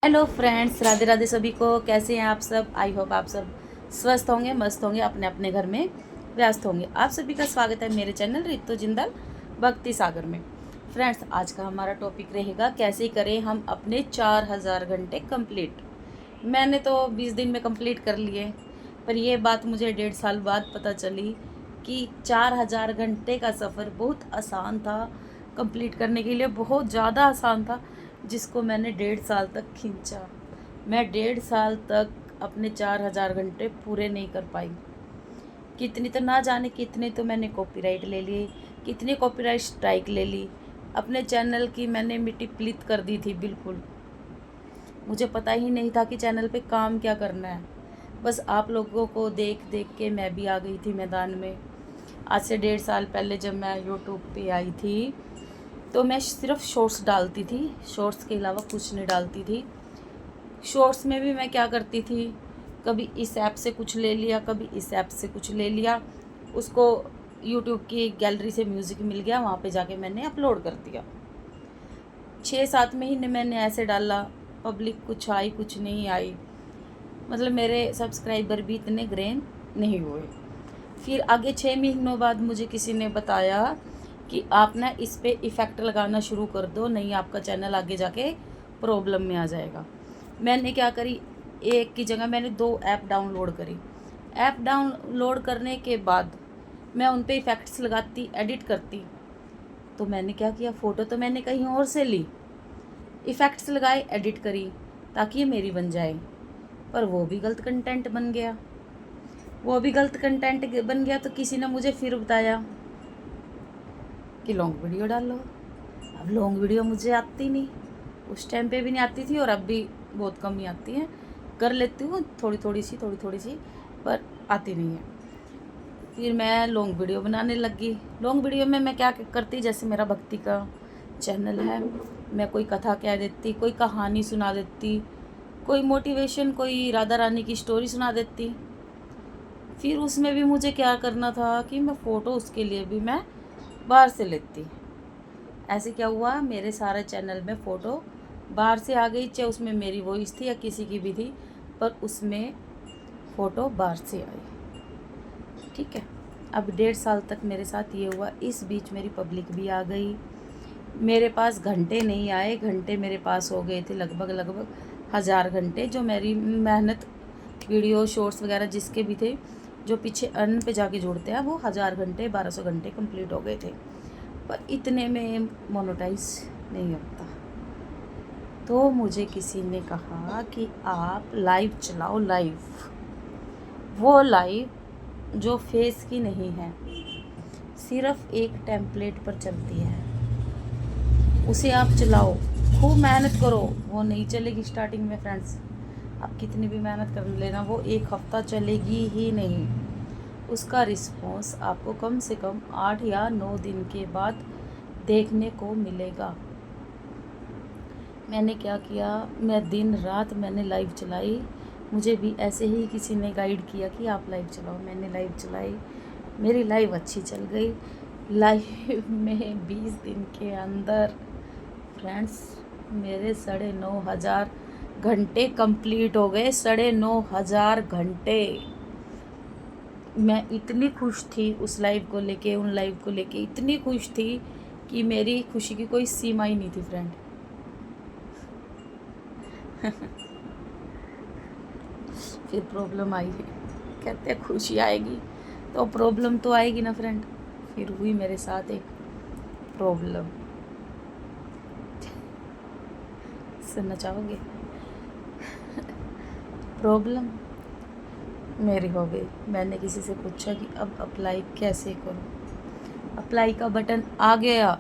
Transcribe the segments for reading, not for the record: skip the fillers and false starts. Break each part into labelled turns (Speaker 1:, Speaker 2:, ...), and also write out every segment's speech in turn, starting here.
Speaker 1: Hello friends, Radhe Radhe सभी को। कैसे हैं आप सब? आई होप आप सब स्वस्थ होंगे, मस्त होंगे, अपने अपने घर में व्यस्त होंगे। आप सभी का स्वागत है मेरे चैनल रितु जिंदल भक्ति सागर में। फ्रेंड्स, आज का हमारा टॉपिक रहेगा कैसे करें हम अपने 4000 घंटे कंप्लीट। मैंने तो 20 दिन में कंप्लीट कर लिए, पर यह बात मुझे 1.5 साल बाद पता चली कि 4000 घंटे का सफ़र बहुत आसान था। कंप्लीट करने के लिए बहुत ज़्यादा आसान था, जिसको मैंने 1.5 साल तक खींचा। मैं 1.5 साल तक अपने 4000 घंटे पूरे नहीं कर पाई। कितनी तो ना जाने कितने तो मैंने कॉपीराइट ले लिए, कितने कॉपीराइट स्ट्राइक ले ली। अपने चैनल की मैंने मिट्टी प्लीत कर दी थी बिल्कुल। मुझे पता ही नहीं था कि चैनल पे काम क्या करना है। बस आप लोगों को देख देख के मैं भी आ गई थी मैदान में। आज से 1.5 साल पहले जब मैं यूट्यूब पे आई थी तो मैं सिर्फ शॉर्ट्स डालती थी, शॉर्ट्स के अलावा कुछ नहीं डालती थी। शॉर्ट्स में भी मैं क्या करती थी, कभी इस ऐप से कुछ ले लिया, कभी इस ऐप से कुछ ले लिया। उसको यूट्यूब की गैलरी से म्यूज़िक मिल गया, वहाँ पे जाके मैंने अपलोड कर दिया। 6-7 महीने मैंने ऐसे डाला, पब्लिक कुछ आई कुछ नहीं आई, मतलब मेरे सब्सक्राइबर भी इतने ग्रेन नहीं हुए। फिर आगे 6 महीनों बाद मुझे किसी ने बताया कि आप ना इस पे इफ़ेक्ट लगाना शुरू कर दो, नहीं आपका चैनल आगे जाके प्रॉब्लम में आ जाएगा। मैंने क्या करी, एक की जगह मैंने 2 ऐप डाउनलोड करी। ऐप डाउनलोड करने के बाद मैं उन पे इफ़ेक्ट्स लगाती, एडिट करती। तो मैंने क्या किया, फ़ोटो तो मैंने कहीं और से ली, इफ़ेक्ट्स लगाए, एडिट करी ताकि ये मेरी बन जाए, पर वो भी गलत कंटेंट बन गया। वो भी गलत कंटेंट बन गया तो किसी ने मुझे फिर बताया कि लॉन्ग वीडियो डालो। अब लॉन्ग वीडियो मुझे आती नहीं, उस टाइम पे भी नहीं आती थी और अब भी बहुत कम ही आती है। कर लेती हूँ थोड़ी थोड़ी सी, पर आती नहीं है। फिर मैं लॉन्ग वीडियो बनाने लगी। लॉन्ग वीडियो में मैं क्या करती, जैसे मेरा भक्ति का चैनल है, मैं कोई कथा कह देती, कोई कहानी सुना देती, कोई मोटिवेशन, कोई राधा रानी की स्टोरी सुना देती। फिर उसमें भी मुझे क्या करना था कि मैं फ़ोटो उसके लिए भी मैं बाहर से लेती। ऐसे क्या हुआ, मेरे सारे चैनल में फ़ोटो बाहर से आ गई, चाहे उसमें मेरी वॉइस थी या किसी की भी थी, पर उसमें फ़ोटो बाहर से आई। ठीक है, अब 1.5 साल तक मेरे साथ ये हुआ। इस बीच मेरी पब्लिक भी आ गई। मेरे पास घंटे नहीं आए, घंटे मेरे पास हो गए थे लगभग 1000 घंटे। जो मेरी मेहनत, वीडियो शॉर्ट्स वगैरह जिसके भी थे, जो पीछे अर्न पे जाके जोड़ते हैं, वो 1000 घंटे 1200 घंटे कंप्लीट हो गए थे। पर इतने में मोनेटाइज नहीं होता। तो मुझे किसी ने कहा कि आप लाइव चलाओ, लाइव, वो लाइव जो फेस की नहीं है, सिर्फ एक टेम्पलेट पर चलती है, उसे आप चलाओ, खूब मेहनत करो। वो नहीं चलेगी स्टार्टिंग में फ्रेंड्स, आप कितनी भी मेहनत कर लेना, वो 1 हफ्ता चलेगी ही नहीं। उसका रिस्पॉन्स आपको कम से कम 8 या 9 दिन के बाद देखने को मिलेगा। मैंने क्या किया, मैं दिन रात मैंने लाइव चलाई। मुझे भी ऐसे ही किसी ने गाइड किया कि आप लाइव चलाओ। मैंने लाइव चलाई, मेरी लाइव अच्छी चल गई। लाइव में 20 दिन के अंदर फ्रेंड्स मेरे 9,500 घंटे कंप्लीट हो गए। 9,500 घंटे। मैं इतनी खुश थी उस लाइव को लेके, उन लाइव को लेके इतनी खुश थी कि मेरी खुशी की कोई सीमा ही नहीं थी फ्रेंड। फिर प्रॉब्लम आई है, कहते हैं खुशी आएगी तो प्रॉब्लम तो आएगी ना फ्रेंड। फिर हुई मेरे साथ एक प्रॉब्लम, सुनना चाहोगे? प्रॉब्लम मेरी हो गई। मैंने किसी से पूछा कि अब अप्लाई कैसे करूं। अप्लाई का बटन आ गया,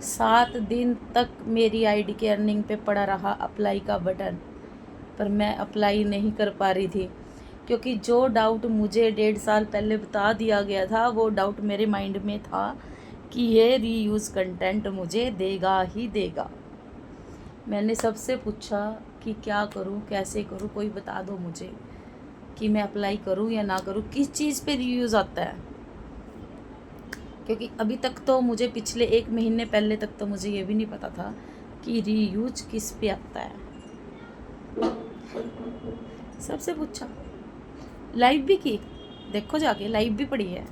Speaker 1: 7 दिन तक मेरी आईडी के अर्निंग पे पड़ा रहा अप्लाई का बटन, पर मैं अप्लाई नहीं कर पा रही थी, क्योंकि जो डाउट मुझे 1.5 साल पहले बता दिया गया था, वो डाउट मेरे माइंड में था कि ये रीयूज़ कंटेंट मुझे देगा ही देगा। मैंने सबसे पूछा कि क्या करूं, कैसे करूं, कोई बता दो मुझे कि मैं अप्लाई करूं या ना करूं, किस चीज़ पे रीयूज़ आता है। क्योंकि अभी तक तो मुझे, पिछले 1 महीने पहले तक तो मुझे ये भी नहीं पता था कि रीयूज किस पे आता है। सबसे पूछा, लाइव भी की, देखो जाके लाइव भी पड़ी है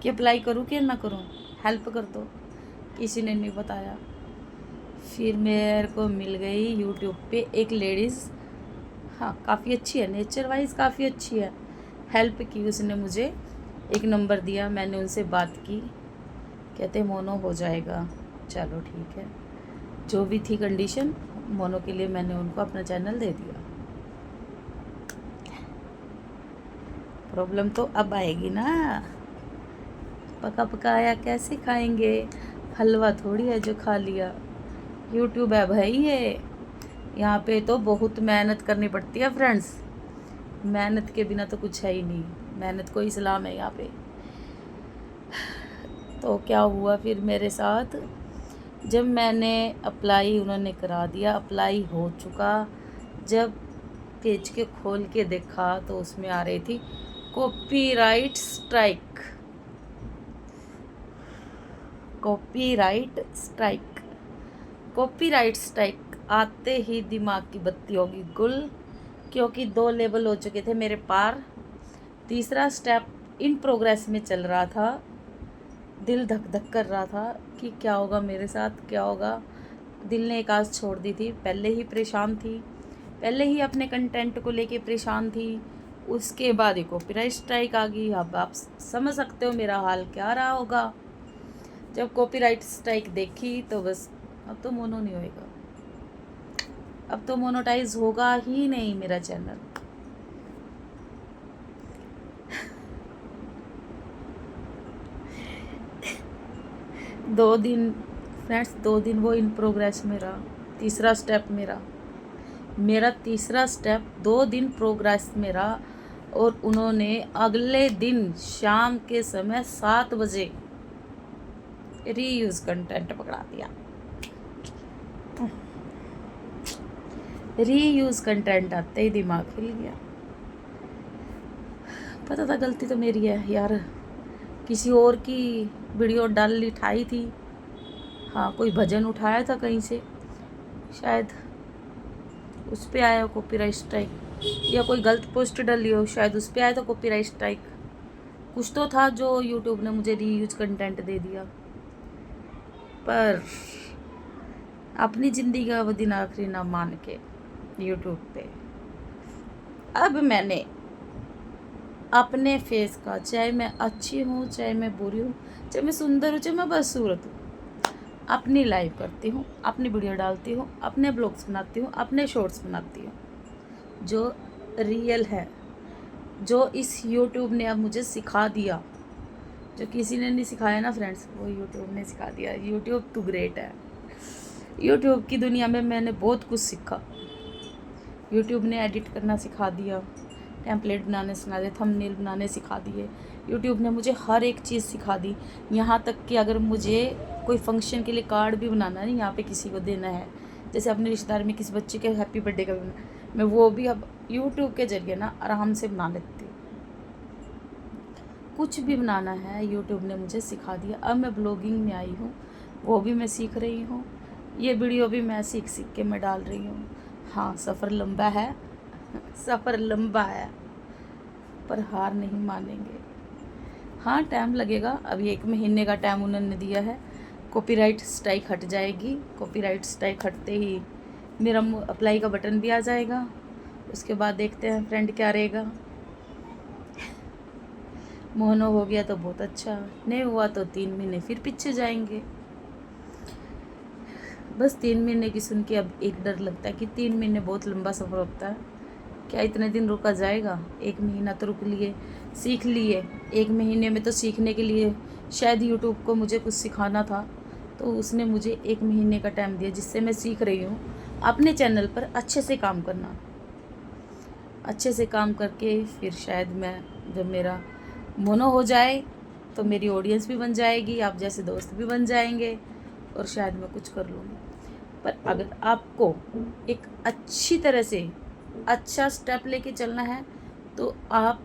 Speaker 1: कि अप्लाई करूँ कि ना करूँ, हेल्प कर दो। किसी ने नहीं बताया। फिर मेरे को मिल गई यूट्यूब पे एक लेडीज़, हाँ काफ़ी अच्छी है, नेचर वाइज काफ़ी अच्छी है। हेल्प की उसने, मुझे एक नंबर दिया, मैंने उनसे बात की, कहते मोनो हो जाएगा। चलो ठीक है, जो भी थी कंडीशन मोनो के लिए मैंने उनको अपना चैनल दे दिया। प्रॉब्लम तो अब आएगी ना, पका पकाया कैसे खाएंगे, हलवा थोड़ी है जो खा लिया। यूट्यूब है भाई ये, यहाँ पे तो बहुत मेहनत करनी पड़ती है फ्रेंड्स, मेहनत के बिना तो कुछ है ही नहीं, मेहनत को इस्लाम है यहाँ पे। तो क्या हुआ फिर मेरे साथ, जब मैंने अप्लाई, उन्होंने करा दिया, अप्लाई हो चुका, जब पेज के खोल के देखा तो उसमें आ रही थी copyright strike, copyright strike. Copyright strike आते ही दिमाग की बत्ती होगी गुल, क्योंकि 2 लेवल हो चुके थे मेरे पार, तीसरा स्टेप इन प्रोग्रेस में चल रहा था। दिल धक धक कर रहा था कि क्या होगा मेरे साथ, क्या होगा। दिल ने एक आस छोड़ दी थी, पहले ही परेशान थी, पहले ही अपने कंटेंट को लेके परेशान थी, उसके बाद ही कॉपीराइट स्ट्राइक आ गई। अब आप समझ सकते हो मेरा हाल क्या रहा होगा। जब कॉपीराइट स्ट्राइक देखी तो बस अब तो मोनो नहीं होएगा, अब तो मोनोटाइज होगा ही नहीं मेरा चैनल। दो दिन फ्रेंड्स, 2 दिन वो इन प्रोग्रेस में रहा, तीसरा स्टेप मेरा तीसरा स्टेप 2 दिन प्रोग्रेस में रहा, और उन्होंने अगले दिन शाम के समय 7 बजे रीयूज कंटेंट पकड़ा दिया। रीयूज कंटेंट आते ही दिमाग हिल गया। पता था गलती तो मेरी है यार, किसी और की वीडियो डाल उठाई थी, हाँ कोई भजन उठाया था कहीं से, शायद उस पर आया हो कॉपीराइट स्ट्राइक, या कोई गलत पोस्ट डाली हो, शायद उस पर आया था कॉपीराइट स्ट्राइक। कुछ तो था जो यूट्यूब ने मुझे रीयूज कंटेंट दे दिया। पर अपनी ज़िंदगी का वो दिन आखिरी ना मान के यूट्यूब पे अब मैंने अपने फेस का, चाहे मैं अच्छी हूँ चाहे मैं बुरी हूँ, चाहे मैं सुंदर हूँ चाहे मैं बदसूरत हूँ, अपनी लाइव करती हूँ, अपनी वीडियो डालती हूँ, अपने ब्लॉग्स बनाती हूँ, अपने शॉर्ट्स बनाती हूँ, जो रियल है, जो इस यूट्यूब ने अब मुझे सिखा दिया। जो किसी ने नहीं सिखाया ना फ्रेंड्स, वो यूट्यूब ने सिखा दिया। यूट्यूब तो ग्रेट है। यूट्यूब की दुनिया में मैंने बहुत कुछ सीखा। यूट्यूब ने एडिट करना सिखा दिया, टेम्पलेट बनाने सिखा दिए, थंबनेल बनाने सिखा दिए। यूट्यूब ने मुझे हर एक चीज़ सिखा दी, यहाँ तक कि अगर मुझे कोई फंक्शन के लिए कार्ड भी बनाना है, यहाँ पे किसी को देना है, जैसे अपने रिश्तेदार में किसी बच्चे के हैप्पी बर्थडे का भी मैं वो भी अब यूट्यूब के ज़रिए ना आराम से बना लेती हूँ। कुछ भी बनाना है यूट्यूब ने मुझे सिखा दिया। अब मैं ब्लॉगिंग में आई हूँ, वो भी मैं सीख रही हूँ, ये वीडियो भी मैं सीख के मैं डाल रही हूँ। हाँ सफ़र लंबा है, सफ़र लंबा है, पर हार नहीं मानेंगे। हाँ टाइम लगेगा, अभी 1 महीने का टाइम उन्होंने दिया है, कॉपीराइट स्ट्राइक हट जाएगी। कॉपीराइट स्ट्राइक हटते ही मेरा अप्लाई का बटन भी आ जाएगा, उसके बाद देखते हैं फ्रेंड क्या रहेगा। मोनो हो गया तो बहुत अच्छा, नहीं हुआ तो 3 महीने फिर पीछे जाएंगे। बस 3 महीने की सुन के अब एक डर लगता है कि 3 महीने बहुत लंबा सफ़र होता है, क्या इतने दिन रुका जाएगा। 1 महीना तो रुक लिए, सीख लिए, 1 महीने में तो सीखने के लिए शायद यूट्यूब को मुझे कुछ सिखाना था, तो उसने मुझे 1 महीने का टाइम दिया, जिससे मैं सीख रही हूँ अपने चैनल पर अच्छे से काम करना। अच्छे से काम करके फिर शायद मैं, जब मेरा मोनो हो जाए तो मेरी ऑडियंस भी बन जाएगी, आप जैसे दोस्त भी बन जाएंगे, और शायद मैं कुछ कर लूँगी। पर अगर आपको एक अच्छी तरह से अच्छा स्टेप लेके चलना है तो आप,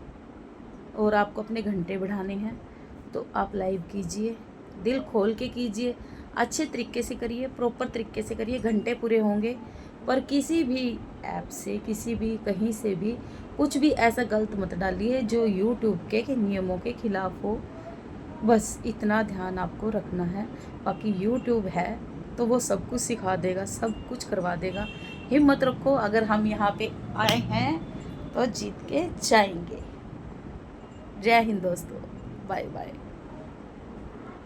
Speaker 1: और आपको अपने घंटे बढ़ाने हैं तो आप लाइव कीजिए, दिल खोल के कीजिए, अच्छे तरीके से करिए, प्रॉपर तरीके से करिए, घंटे पूरे होंगे पर किसी भी ऐप से, किसी भी कहीं से भी कुछ भी ऐसा गलत मत डालिए जो यूट्यूब के नियमों के खिलाफ हो। बस इतना ध्यान आपको रखना है। बाकी यूट्यूब है तो वो सब कुछ सिखा देगा, सब कुछ करवा देगा। हिम्मत रखो, अगर हम यहाँ पे आए हैं तो जीत के जाएंगे। जय हिंद दोस्तों, बाय बाय।